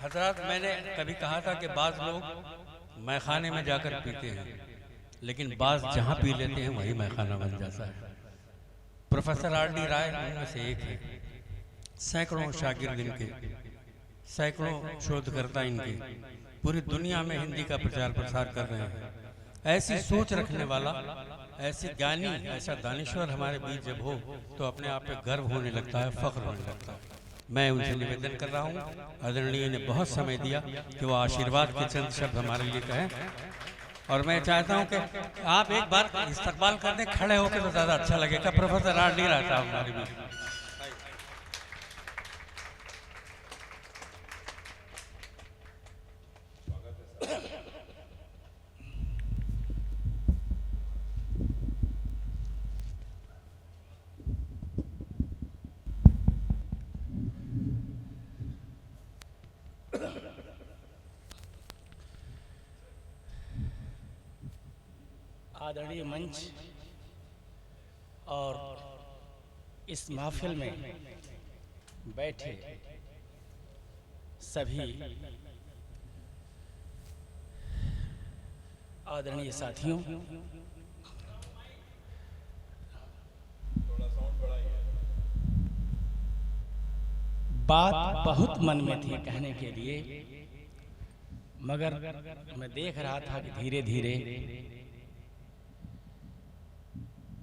हजरत, मैंने कभी कहा था कि बाज़ लोग मैखाने में जाकर पीते हैं, लेकिन बाज़ जहाँ पी लेते हैं वही मैखाना बन जाता है। Professor R.D. राय उनमें से एक है। सैकड़ों शागिर्द इनके, सैकड़ों शोधकर्ता इनके पूरी दुनिया में हिंदी का प्रचार प्रसार कर रहे हैं। ऐसी सोच रखने वाला, ऐसे ज्ञानी, ऐसा दानिश्वर हमारे बीच जब हो तो अपने आप पे गर्व होने लगता है, फख्र होने लगता है। मैं उनसे निवेदन कर रहा हूँ, आदरणीय ने बहुत समय दिया कि वो आशीर्वाद के चंद शब्द हमारे लिए कहें, और मैं चाहता हूँ कि आप एक बार इस्तकबाल कर दें, खड़े होकर तो ज़्यादा अच्छा लगेगा। Professor R.D. राय साहब हमारे बीच। आदरणीय मंच और इस महफिल में बैठे सभी आदरणीय साथियों, बात बहुत मन में थी कहने के लिए, मगर मैं देख रहा था कि धीरे धीरे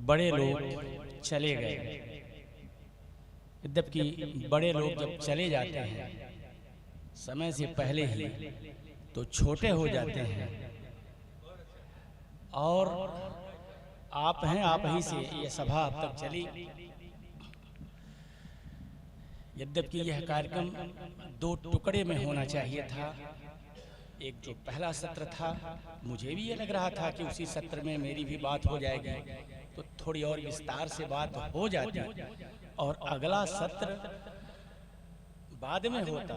बड़े लोग चले गए। जबकि बड़े लोग जब चले जाते हैं समय से पहले ही तो छोटे हो जाते हैं, और आप हैं, आप ही से ये सभा अब तक चली। यद्यपि यह कार्यक्रम दो टुकड़े में होना चाहिए था। एक जो पहला सत्र था, मुझे भी ये लग रहा था कि उसी सत्र में मेरी भी बात हो जाएगी तो थोड़ी और विस्तार से बात हो जाती, और अगला सत्र बाद में होता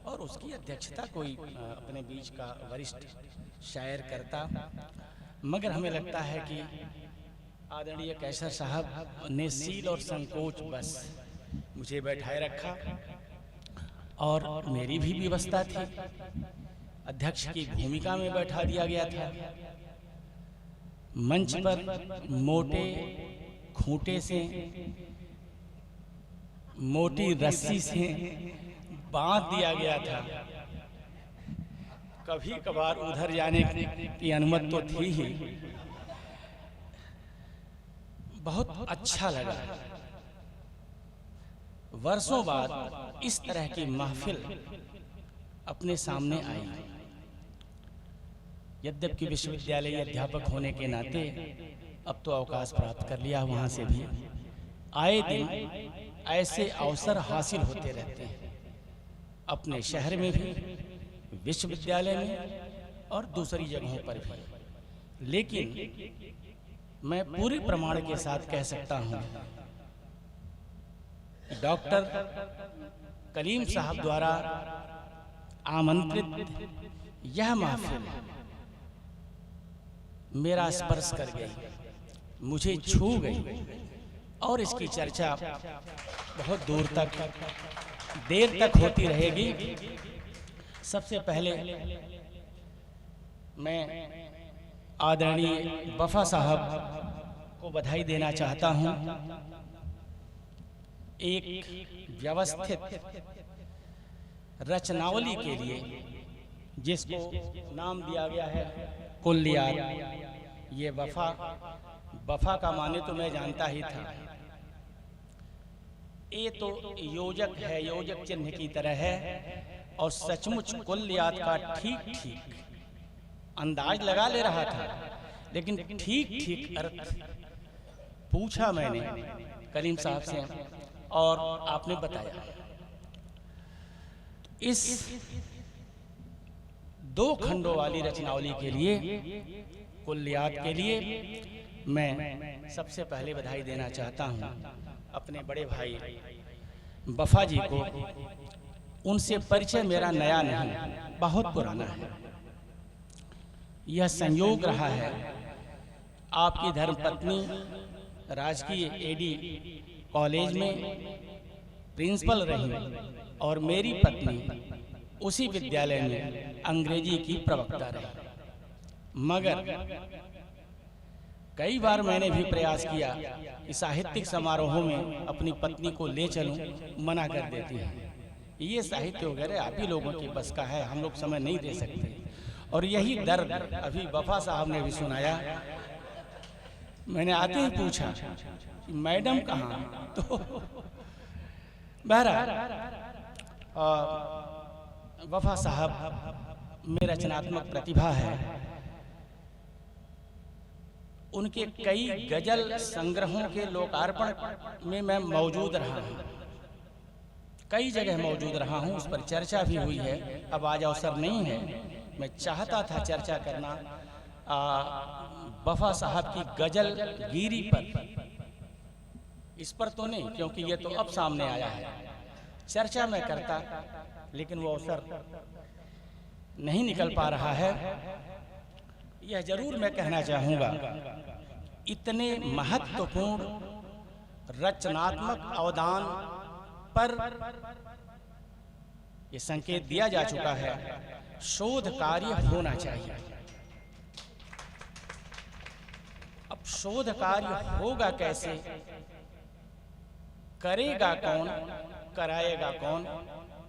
और उसकी अध्यक्षता कोई अपने बीच का वरिष्ठ शायर करता। मगर हमें लगता है कि आदरणीय कैसर साहब ने सील और संकोच बस मुझे बैठाए रखा, और मेरी भी व्यवस्था थी, अध्यक्ष की भूमिका में बैठा दिया गया था। मंच पर मोटे खूंटे से, मोटी रस्सी से बांध दिया गया था। कभी कभार उधर जाने की अनुमति तो थी ही। बहुत अच्छा लगा। वर्षों बाद इस तरह की महफिल अपने सामने आई। यद्यपि विश्वविद्यालय अध्यापक होने के नाते अब तो अवकाश प्राप्त कर लिया, वहाँ से भी आए दिन ऐसे अवसर हासिल होते रहते हैं, अपने शहर में भी, विश्वविद्यालय में और दूसरी जगहों पर भी। लेकिन मैं पूरे प्रमाण के साथ कह सकता हूँ, डॉक्टर कलीम साहब द्वारा आमंत्रित यह महफिल मेरा स्पर्श कर गई, मुझे छू गई, और इसकी चर्चा बहुत दूर तक, देर तक होती रहेगी। सबसे पहले मैं आदरणीय वफा साहब को बधाई देना चाहता हूं। एक व्यवस्थित रचनावली के लिए, जिसको नाम दिया गया है कुल्लियात। ये वफा का माने तो मैं जानता ही था, ये तो योजक है, योजक चिन्ह की तरह है, और सचमुच कुल्लियात का ठीक ठीक अंदाज लगा ले रहा था, लेकिन ठीक ठीक अर्थ पूछा मैंने कलीम साहब से, और आपने बताया। इस दो खंडों वाली रचनावली के लिए, कुल्लियात के लिए मैं सबसे पहले बधाई देना चाहता हूं अपने बड़े भाई वफा जी को। उनसे परिचय मेरा नया नहीं, बहुत पुराना है। यह संयोग रहा है, आपकी धर्मपत्नी राजकीय एडी कॉलेज में प्रिंसिपल रही, और मेरी पत्नी उसी विद्यालय में अंग्रेजी की प्रवक्ता रही। मगर कई बार मैंने भी प्रयास किया कि साहित्यिक समारोहों में अपनी पत्नी को ले चलूं, मना कर देती है। ये साहित्य वगैरह आप ही लोगों के बस का है, हम लोग समय नहीं दे सकते। और यही दर्द अभी वफा साहब ने भी सुनाया। मैंने आते ही पूछा कि मैडम कहाँ, तो बहरहाल वफा साहब में रचनात्मक प्रतिभा है। उनके कई गजल संग्रहों के लोकार्पण में मैं मौजूद रहा हूँ, कई जगह मौजूद रहा हूँ, उस पर चर्चा भी हुई है। अब आज अवसर नहीं है, मैं चाहता था चर्चा करना वफा साहब की गजल गिरी पर, इस पर तो नहीं, क्योंकि ये तो अब सामने आया है। चर्चा मैं करता, लेकिन वो अवसर नहीं निकल पा रहा है। यह जरूर मैं कहना चाहूँगा, इतने महत्वपूर्ण रचनात्मक अवदान पर यह संकेत दिया जा चुका है, शोध कार्य होना चाहिए। अब शोध कार्य होगा कैसे, करेगा कौन, कराएगा कौन,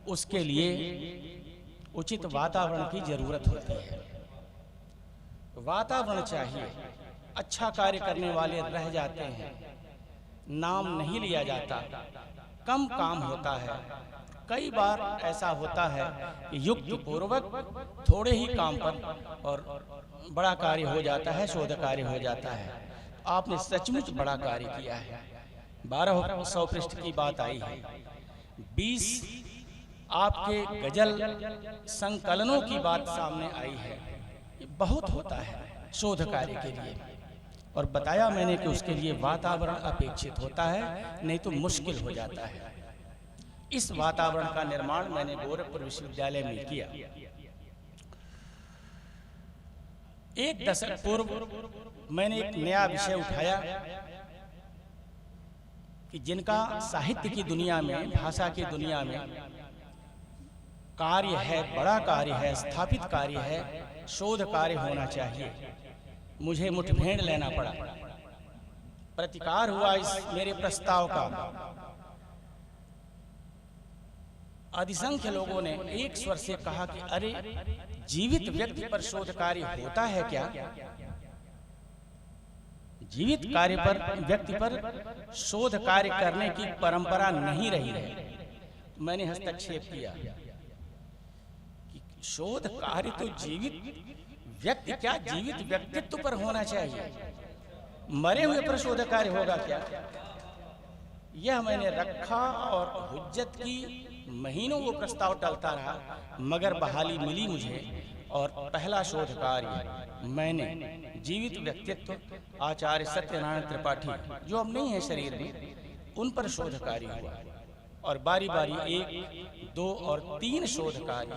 उसके लिए उचित वातावरण की जरूरत होती है। वातावरण चाहिए। अच्छा कार्य करने वाले रह जाते हैं, नाम नहीं लिया जाता, कम काम होता है। कई बार ऐसा होता है कि युक्त पूर्वक थोड़े ही काम पर और बड़ा कार्य हो जाता है, शोध कार्य हो जाता है। आपने सचमुच बड़ा कार्य किया है। 1200 पृष्ठ की बात आई है, 20 आपके गजल संकलनों की बात सामने आई है। ये बहुत होता है शोध कार्य के लिए, और बताया मैंने कि उसके लिए वातावरण अपेक्षित होता है, नहीं तो मुश्किल हो जाता है। इस वातावरण का निर्माण मैंने गोरखपुर विश्वविद्यालय में किया। एक दशक पूर्व मैंने एक नया विषय उठाया कि जिनका साहित्य की दुनिया में, भाषा की दुनिया में कार्य है, बड़ा कार्य है, स्थापित कार्य है, शोध कार्य होना चाहिए। मुझे मुठभेड़ लेना पड़ा, प्रतिकार हुआ इस मेरे प्रस्ताव का। अधिसंख्य लोगों ने एक स्वर से कहा कि अरे, जीवित व्यक्ति पर शोध कार्य होता है क्या? जीवित कार्य पर, व्यक्ति पर शोध कार्य करने की परंपरा नहीं रही है। मैंने हस्तक्षेप किया कि शोध कार्य तो जीवित व्यक्ति, क्या जीवित व्यक्तित्व पर होना चाहिए, मरे हुए पर शोध कार्य होगा क्या? यह मैंने रखा और हुज्जत की। महीनों वो प्रस्ताव टलता रहा, मगर बहाली मिली मुझे, और पहला शोध कार्य मैंने जीवित व्यक्तित्व आचार्य सत्यनारायण त्रिपाठी, जो अब नहीं है शरीर में, उन पर शोध कार्य हुआ। और बारी बारी 1, 2 और 3 शोध कार्य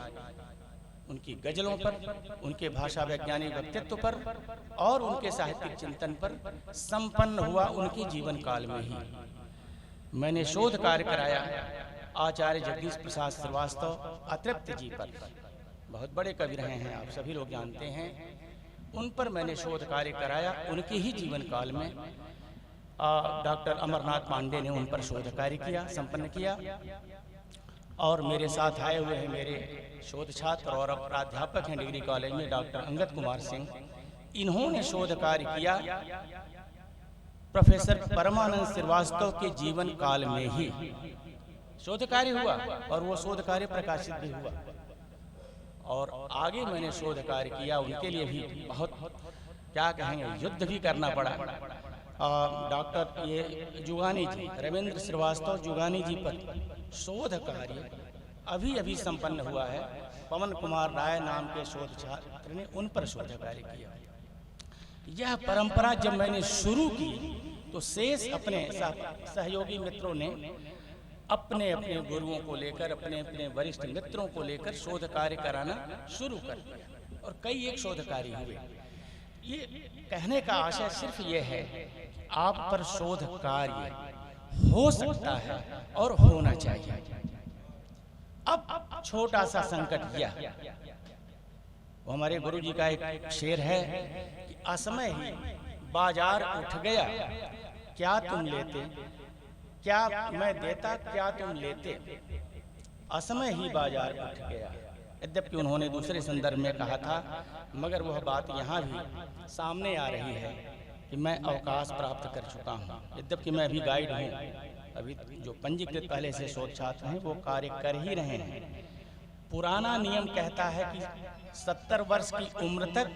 उनकी गजलों पर, उनके भाषा वैज्ञानिक व्यक्तित्व पर और उनके साहित्यिक चिंतन पर संपन्न हुआ उनके जीवन काल में ही। मैंने शोध कार्य कराया आचार्य जगदीश प्रसाद श्रीवास्तव अतृप्त जी पर, बहुत बड़े कवि रहे हैं, आप सभी लोग जानते हैं। उन पर मैंने शोध कार्य कराया उनके ही जीवन काल में। डॉक्टर अमरनाथ पांडे ने उन पर शोध कार्य किया, संपन्न किया। और मेरे साथ आए हुए हैं मेरे शोध छात्र और अब प्राध्यापक हैं डिग्री कॉलेज में, डॉक्टर अंगद कुमार सिंह। इन्होंने शोध कार्य किया प्रोफेसर परमानंद श्रीवास्तव के जीवन काल में ही शोध कार्य हुआ, और वो शोध कार्य प्रकाशित भी हुआ। और आगे मैंने शोध कार्य किया, उनके लिए भी बहुत, क्या कहेंगे, युद्ध भी करना पड़ा। डॉक्टर ये जुगानी जी, रविंद्र श्रीवास्तव जुगानी जी पर शोध कार्य अभी अभी संपन्न हुआ है। पवन कुमार राय नाम के शोध छात्र ने उन पर शोध कार्य किया। यह परंपरा जब मैंने शुरू की तो शेष अपने सहयोगी मित्रों ने अपने अपने गुरुओं को लेकर, अपने अपने वरिष्ठ मित्रों को लेकर शोध कार्य कराना शुरू कर दिया, और कई एक शोध कार्य हुए। ये कहने का आशय सिर्फ ये है, आप पर शोध कार्य हो सकता है और होना चाहिए। अब छोटा सा संकट यह, वो हमारे गुरु जी का एक शेर है कि असमय ही बाजार उठ गया, क्या तुम लेते, क्या मैं देता, क्या तुम लेते, असमय ही बाजार उठ गया। यद्यपि उन्होंने दूसरे संदर्भ में कहा था, मगर वह बात यहाँ भी सामने आ रही है कि मैं अवकाश प्राप्त कर चुका हूँ। यद्यपि मैं अभी गाइड हूँ, अभी जो पंजीकृत पहले से शोध छात्र हैं वो कार्य कर ही रहे हैं। पुराना नियम कहता है कि 70 वर्ष की उम्र तक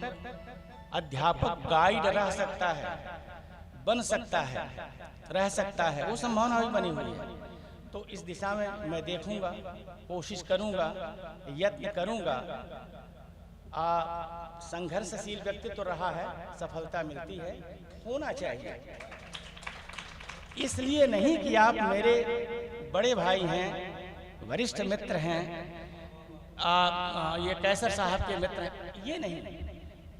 अध्यापक गाइड रह सकता है, बन सकता है, रह सकता है, वो संभावना भी बनी हुई है। तो इस दिशा में मैं देखूंगा, कोशिश करूंगा, यत्न करूंगा। संघर्षशील व्यक्तित्व तो रहा है, सफलता मिलती है, होना चाहिए। इसलिए नहीं कि आप मेरे बड़े भाई हैं, वरिष्ठ मित्र हैं, ये कैसर साहब के मित्र हैं, ये नहीं।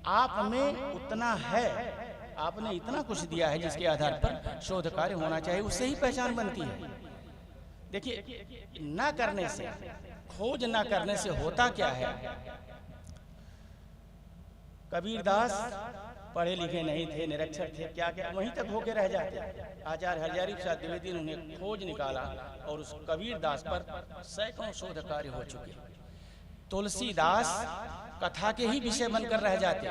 आप में उतना है, आपने इतना कुछ दिया है जिसके आधार पर शोध कार्य होना चाहिए, उससे ही पहचान बनती है। देखिए, ना करने से, खोज ना करने से होता क्या है। कबीरदास पढ़े लिखे नहीं थे, निरक्षर थे, क्या क्या वहीं तक होके रह जाते। आचार्य हरजारी प्रसाद द्विवेदी ने उन्हें खोज निकाला और उस कबीरदास पर सैकड़ों शोध कार्य हो चुके। तुलसीदास कथा के ही विषय बनकर रह जाते।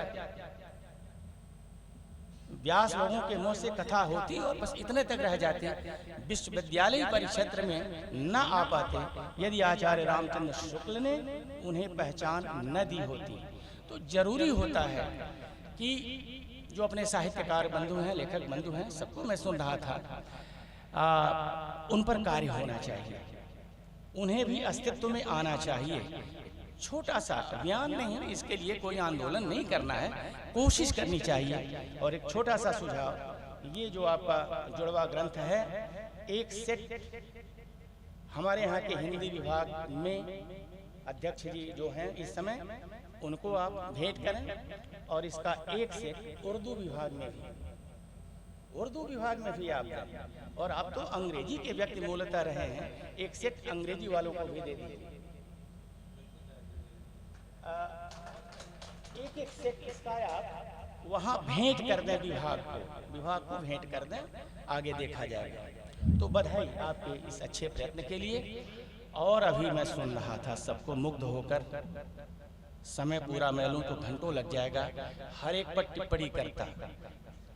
व्यास लोगों के मुंह से कथा होती और बस इतने तक रह जाते। विश्वविद्यालय परिक्षेत्र में न आ पाते यदि आचार्य रामचंद्र शुक्ल ने उन्हें पहचान न दी होती। तो जरूरी होता है कि जो अपने साहित्यकार बंधु हैं, लेखक बंधु हैं, सबको मैं सुन रहा था, उन पर कार्य होना चाहिए, उन्हें भी अस्तित्व में आना चाहिए। छोटा सा अभियान नहीं है, इसके लिए कोई आंदोलन नहीं करना है, कोशिश करनी चाहिए। और एक छोटा सा सुझाव, ये जो आपका जुड़वा ग्रंथ है, एक सेट हमारे यहाँ के हिंदी विभाग में अध्यक्ष जी जो हैं इस समय, उनको आप भेंट करें। और इसका एक सेट उर्दू विभाग में भी, उर्दू विभाग में भी आप करें। और आप तो अंग्रेजी के व्यक्ति मूलतः रहे हैं, एक सेट अंग्रेजी वालों को भी दे दीजिए। एक सेट इसका आप वहाँ भेंट कर दें, विभाग को भेंट कर दें, आगे देखा जाएगा। तो बधाई आपके इस अच्छे प्रयत्न के लिए। और अभी मैं सुन रहा था सबको मुग्ध होकर, समय पूरा मैं लूँ तो घंटों लग जाएगा, हर एक पर टिप्पणी करता।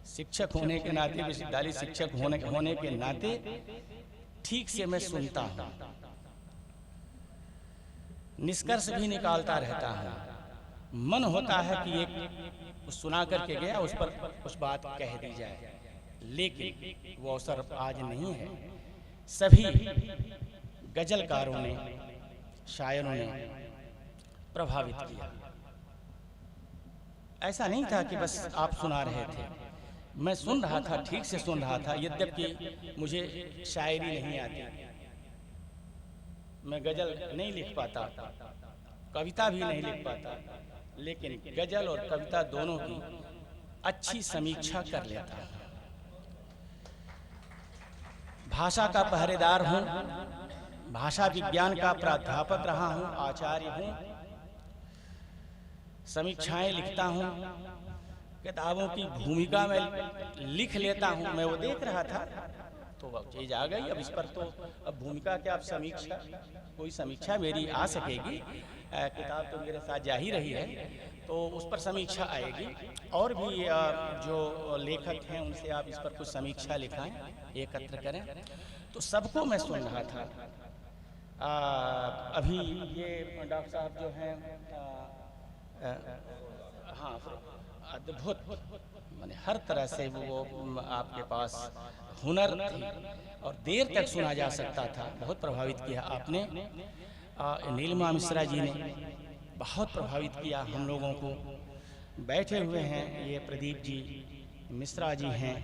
शिक्षक होने के नाते, विश्वविद्यालय शिक्षक होने के नाते ठीक से मैं सुनता हूँ, निष्कर्ष भी निकालता रहता हूँ। मन होता है कि एक सुना करके गया, उस पर कुछ बात कह दी जाए, लेकिन वो अवसर आज नहीं है। सभी गजलकारों ने, शायरों ने प्रभावित किया। ऐसा नहीं था कि बस आप सुना रहे थे, मैं सुन रहा था, ठीक से सुन रहा था। यद्यपि मुझे शायरी नहीं आती, मैं गजल नहीं लिख पाता, कविता भी नहीं लिख पाता, लेकिन गजल और कविता दोनों की अच्छी समीक्षा कर लेता हूँ। भाषा का पहरेदार हूँ, भाषा विज्ञान का प्राध्यापक रहा हूँ, आचार्य हूँ, समीक्षाएं लिखता हूँ, किताबों की भूमिका में लिख लेता हूँ। मैं वो देख रहा था तो अब चीज आ गई। अब इस पर तो अब भूमिका क्या, अब समीक्षा, कोई समीक्षा मेरी आ सकेगी, किताब तो मेरे साथ जा ही रही है, तो उस पर समीक्षा आएगी। और भी जो लेखक हैं उनसे आप इस पर कुछ समीक्षा लिखाएं, एकत्र करें। तो सबको मैं सुन रहा था। अभी ये डॉक्टर साहब जो हैं, हाँ, अद्भुत, माने हर तरह से वो आपके पास हुनर थी और देर तक सुना जा सकता था। बहुत प्रभावित किया आपने। नीलिमा मिश्रा जी ने बहुत प्रभावित किया हम लोगों को। बैठे हुए हैं ये प्रदीप जी, मिश्रा जी हैं,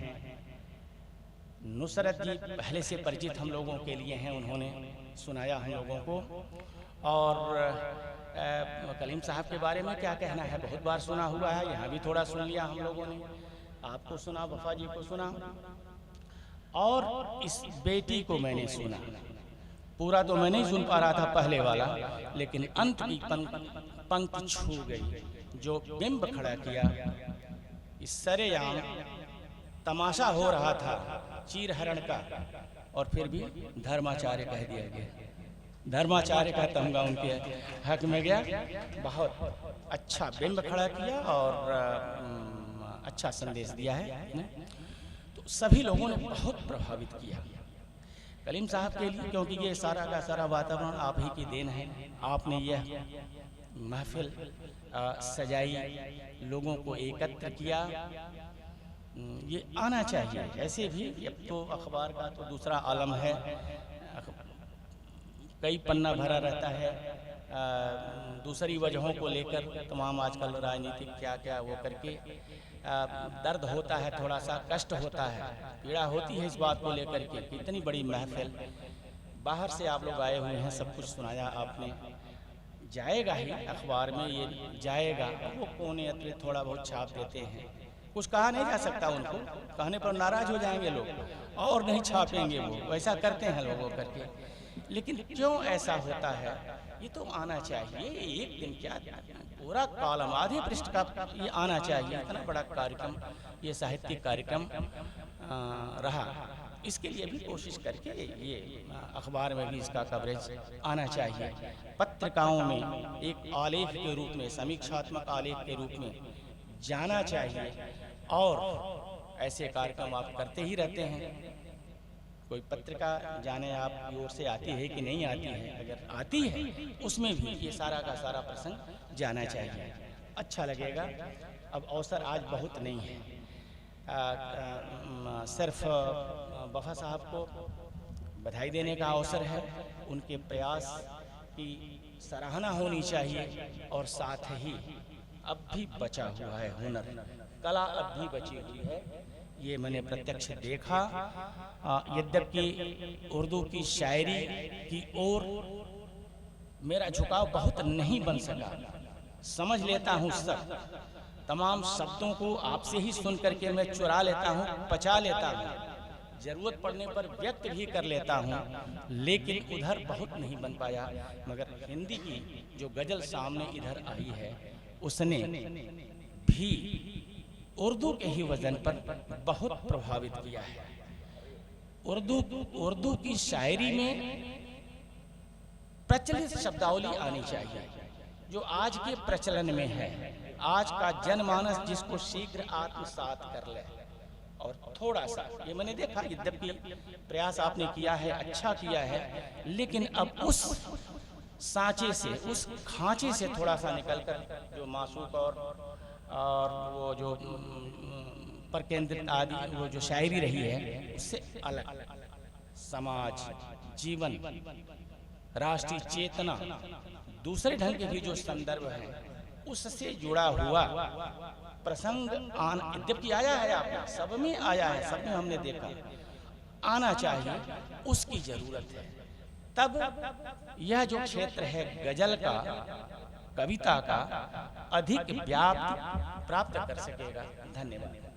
नुसरत जी पहले से परिचित हम लोगों के लिए हैं, उन्होंने सुनाया हम लोगों को। और कलीम साहब के बारे में क्या कहना है, बहुत बार सुना हुआ है, यहाँ भी थोड़ा सुन लिया हम लोगों ने, आपको सुना, वफा जी को सुना, और इस बेटी को मैंने सुना। पूरा तो मैं नहीं सुन पा रहा था पहले वाला, लेकिन अंत की पंक्ति छू गई। जो बिंब खड़ा किया, इस सरेआम तमाशा हो रहा था चीर हरण का, और फिर भी धर्माचार्य कह दिया गया। धर्माचार्य का तमगा उनके हक में गया। बहुत अच्छा बिंब खड़ा किया और अच्छा संदेश दिया है। तो सभी लोगों ने बहुत प्रभावित किया कलीम साहब के लिए, क्योंकि ये सारा का सारा वातावरण आप ही की देन है। आपने यह महफिल सजाई, लोगों को एकत्र किया। ये आना चाहिए ऐसे भी। अब तो अखबार का तो दूसरा आलम है, कई पन्ना भरा रहता है दूसरी वजहों को लेकर। तमाम आजकल राजनीतिक क्या क्या वो करके दर्द होता है, थोड़ा सा कष्ट होता है, पीड़ा होती है इस बात को लेकर के। कितनी बड़ी महफिल, बाहर से आप लोग आए हुए हैं, सब कुछ सुनाया आपने, जाएगा ही अखबार में, ये जाएगा। वो कोने अतिरिक्त थोड़ा बहुत छाप देते हैं, कुछ कहा नहीं जा सकता उनको, कहने पर नाराज हो जाएंगे लोग और नहीं छापेंगे। वो वैसा करते हैं लोगों करके, लेकिन क्यों ऐसा होता है ये तो आना चाहिए। एक दिन क्या पूरा कॉलम आधे पृष्ठ का ये आना चाहिए। इतना बड़ा कार्यक्रम, ये साहित्यिक कार्यक्रम रहा, इसके लिए भी कोशिश करके ये अखबार में भी इसका कवरेज आना चाहिए। पत्रिकाओं में एक आलेख के रूप में, समीक्षात्मक आलेख के रूप में जाना चाहिए। और ऐसे कार्यक्रम आप करते ही रहते हैं। कोई पत्रिका जाने आपकी ओर से आती है कि नहीं आती है, अगर आती है उसमें भी ये सारा का सारा प्रसंग जाना चाहिए, अच्छा लगेगा। अब अवसर आज बहुत नहीं है, सिर्फ वफा साहब को बधाई देने का अवसर है। उनके प्रयास की सराहना होनी चाहिए, और साथ ही अब भी बचा हुआ है हुनर, कला अब भी बची हुई है, ये मैंने प्रत्यक्ष देखा। यद्यपि उर्दू की शायरी की ओर मेरा झुकाव बहुत नहीं बन सका, समझ लेता हूँ सब, तमाम शब्दों को आपसे ही सुन करके मैं चुरा लेता हूँ, पचा लेता हूँ, जरूरत पड़ने पर व्यक्त भी कर लेता हूँ, लेकिन उधर बहुत नहीं बन पाया। मगर हिंदी की जो गजल सामने इधर आई है, उसने भी उर्दू के ही वजन पर बहुत प्रभावित किया है। उर्दू की शायरी में प्रचलित शब्दावली आनी चाहिए, जो आज के प्रचलन में है। आज का जनमानस जिसको शीघ्र आत्मसात कर ले, और थोड़ा सा ये मैंने देखा, यद्यपि प्रयास आपने किया है, अच्छा किया है, लेकिन अब उस सांचे से, उस खांचे से थोड़ा सा निकलकर जो मासूक और वो जो पर केंद्रित आदि वो जो शायरी रही है, उससे अलग समाज, जीवन, राष्ट्रीय चेतना, दूसरे ढंग के भी जो संदर्भ हैं, उससे जुड़ा हुआ प्रसंग यद्यपि आया है, आपने सब में आया है, सब में हमने देखा, आना चाहिए, उसकी जरूरत है। तब यह जो क्षेत्र है गजल का, कविता का, अधिक व्याप्ति प्राप्त कर सकेगा। धन्यवाद।